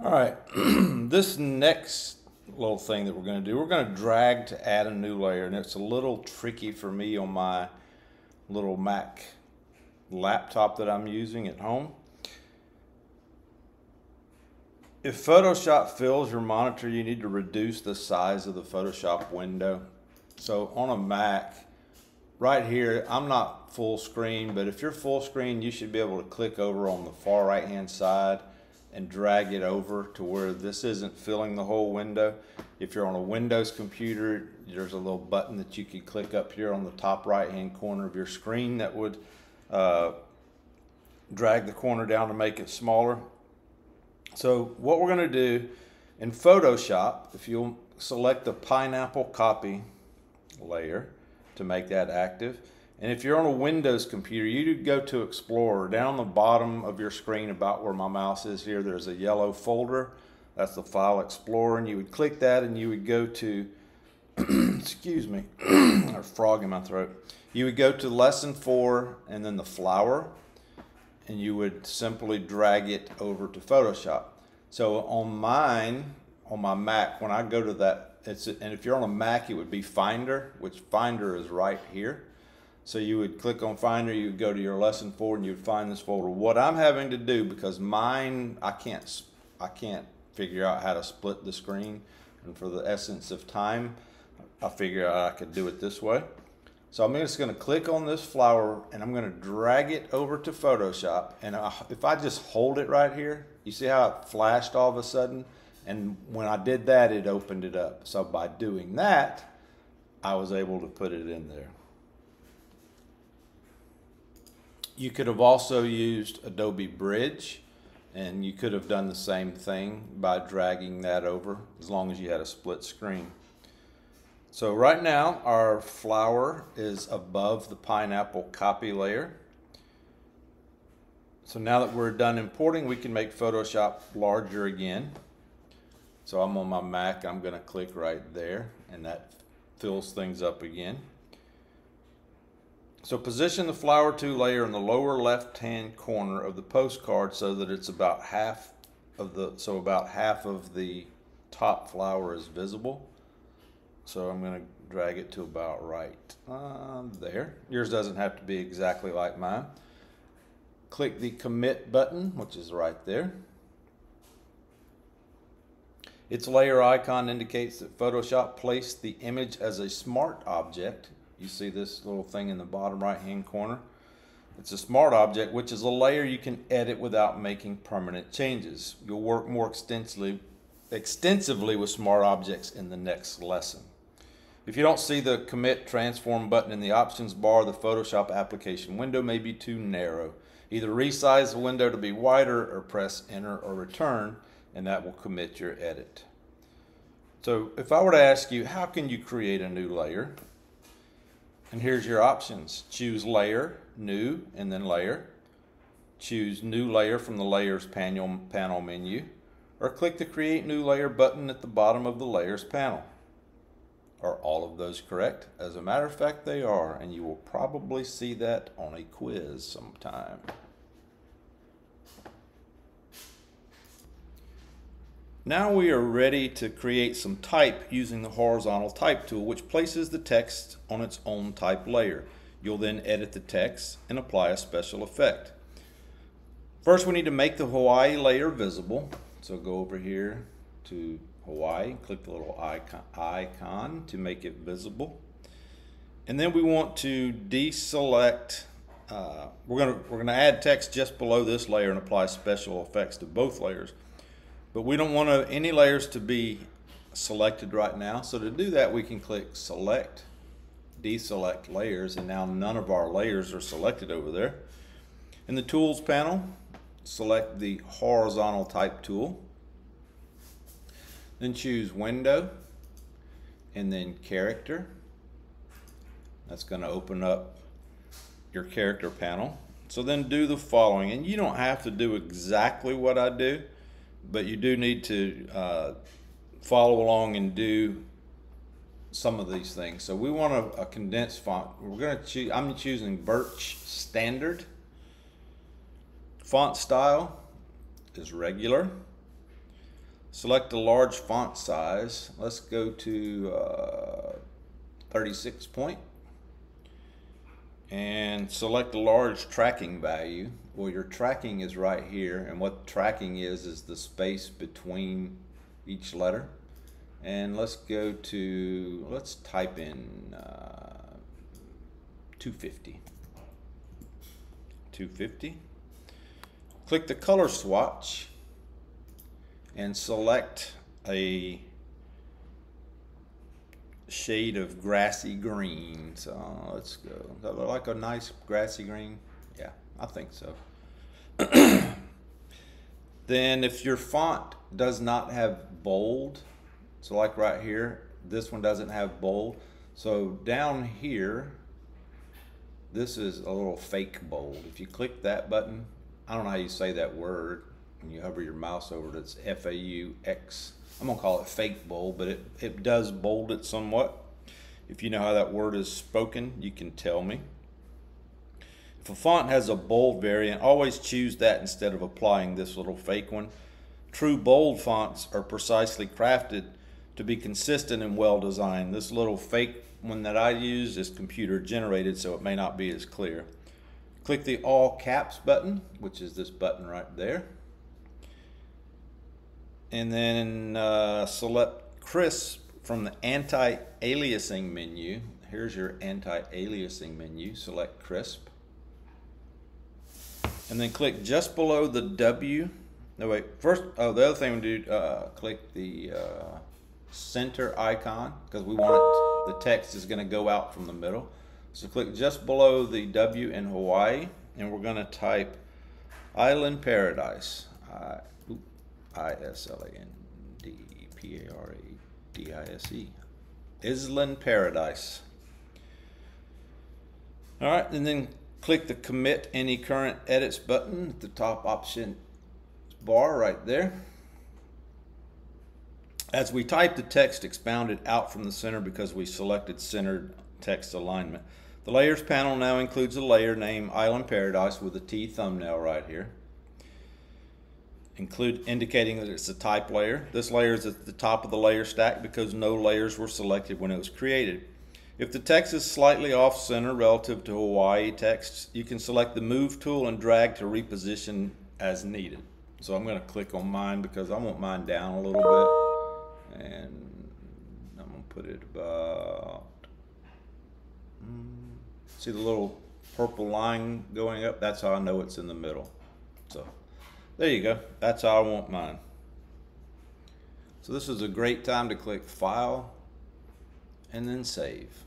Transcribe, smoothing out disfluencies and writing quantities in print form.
All right, this next little thing that we're going to do, we're going to drag to add a new layer, and it's a little tricky for me on my little Mac laptop that I'm using at home. If Photoshop fills your monitor, you need to reduce the size of the Photoshop window. So on a Mac, right here, I'm not full screen, but if you're full screen, you should be able to click over on the far right hand side and drag it over to where this isn't filling the whole window. If you're on a Windows computer, there's a little button that you can click up here on the top right hand corner of your screen that would drag the corner down to make it smaller. So what we're going to do in Photoshop, if you'll select the pineapple copy layer to make that active, and if you're on a Windows computer, you go to Explorer. Down the bottom of your screen, about where my mouse is here, there's a yellow folder. That's the File Explorer, and you would click that and you would go to, excuse me, or frog in my throat. You would go to Lesson 4 and then the flower, and you would simply drag it over to Photoshop. So on my Mac, when I go to that, and if you're on a Mac, it would be Finder, which Finder is right here. So you would click on Finder, you would go to your Lesson 4, and you would find this folder. What I'm having to do, because mine, I can't figure out how to split the screen, and for the essence of time, I figured out I could do it this way. So I'm just going to click on this flower, and I'm going to drag it over to Photoshop. And if I just hold it right here, you see how it flashed all of a sudden? And when I did that, it opened it up. So by doing that, I was able to put it in there. You could have also used Adobe Bridge, and you could have done the same thing by dragging that over, as long as you had a split screen. So right now, our flower is above the pineapple copy layer. So now that we're done importing, we can make Photoshop larger again. So I'm on my Mac, I'm going to click right there, and that fills things up again. So position the flower 2 layer in the lower left hand corner of the postcard so that it's about half of the top flower is visible. So I'm going to drag it to about right there. Yours doesn't have to be exactly like mine. Click the commit button, which is right there. Its layer icon indicates that Photoshop placed the image as a smart object. You see this little thing in the bottom right hand corner? It's a smart object, which is a layer you can edit without making permanent changes. You'll work more extensively with smart objects in the next lesson. If you don't see the commit transform button in the options bar, the Photoshop application window may be too narrow. Either resize the window to be wider or press enter or return, and that will commit your edit. So if I were to ask you, how can you create a new layer? And here's your options. Choose Layer, New, and then Layer. Choose New Layer from the Layers panel menu, or click the Create New Layer button at the bottom of the Layers panel. Are all of those correct? As a matter of fact, they are, and you will probably see that on a quiz sometime. Now we are ready to create some type using the horizontal type tool, which places the text on its own type layer. You'll then edit the text and apply a special effect. First, we need to make the Hawaii layer visible. So go over here to Hawaii, click the little icon to make it visible. And then we want to deselect, we're gonna add text just below this layer and apply special effects to both layers. But we don't want any layers to be selected right now. So to do that, we can click Select, Deselect Layers, and now none of our layers are selected over there. In the Tools panel, select the Horizontal Type tool. Then choose Window, and then Character. That's going to open up your character panel. So then do the following, and you don't have to do exactly what I do, but you do need to follow along and do some of these things. So we want a condensed font. I'm choosing Birch Standard. Font style is regular. Select a large font size. Let's go to 36 point. And select a large tracking value. Well, your tracking is right here, and what tracking is the space between each letter. And let's go to, let's type in 250. 250. Click the color swatch and select a shade of grassy green. So let's go. Does that look like a nice grassy green? Yeah, I think so. Then if your font does not have bold, so like right here, this one doesn't have bold. So down here, this is a little fake bold. If you click that button, I don't know how you say that word, when you hover your mouse over it, it's F-A-U-X. I'm gonna call it fake bold, but it does bold it somewhat. If you know how that word is spoken, you can tell me. If a font has a bold variant, always choose that instead of applying this little fake one. True bold fonts are precisely crafted to be consistent and well designed. This little fake one that I use is computer generated, so it may not be as clear. Click the all caps button, which is this button right there. And then select crisp from the anti-aliasing menu. Here's your anti-aliasing menu. Select crisp. And then click just below the W. No, wait. First, the other thing we do, click the center icon, because we want it, the text is going to go out from the middle. So click just below the W in Hawaii, and we're going to type Island Paradise. I-S-L-A-N-D-P-A-R-A-D-I-S-E. Island Paradise. All right, and then click the Commit Any Current Edits button at the top option bar right there. As we type, the text expounded out from the center because we selected centered text alignment. The Layers panel now includes a layer named Island Paradise with a T thumbnail right here, indicating that it's a type layer. This layer is at the top of the layer stack because no layers were selected when it was created. If the text is slightly off center relative to Hawaii text, you can select the Move tool and drag to reposition as needed. So I'm going to click on mine because I want mine down a little bit. And I'm going to put it about, see the little purple line going up? That's how I know it's in the middle. So there you go. That's how I want mine. So this is a great time to click File and then Save.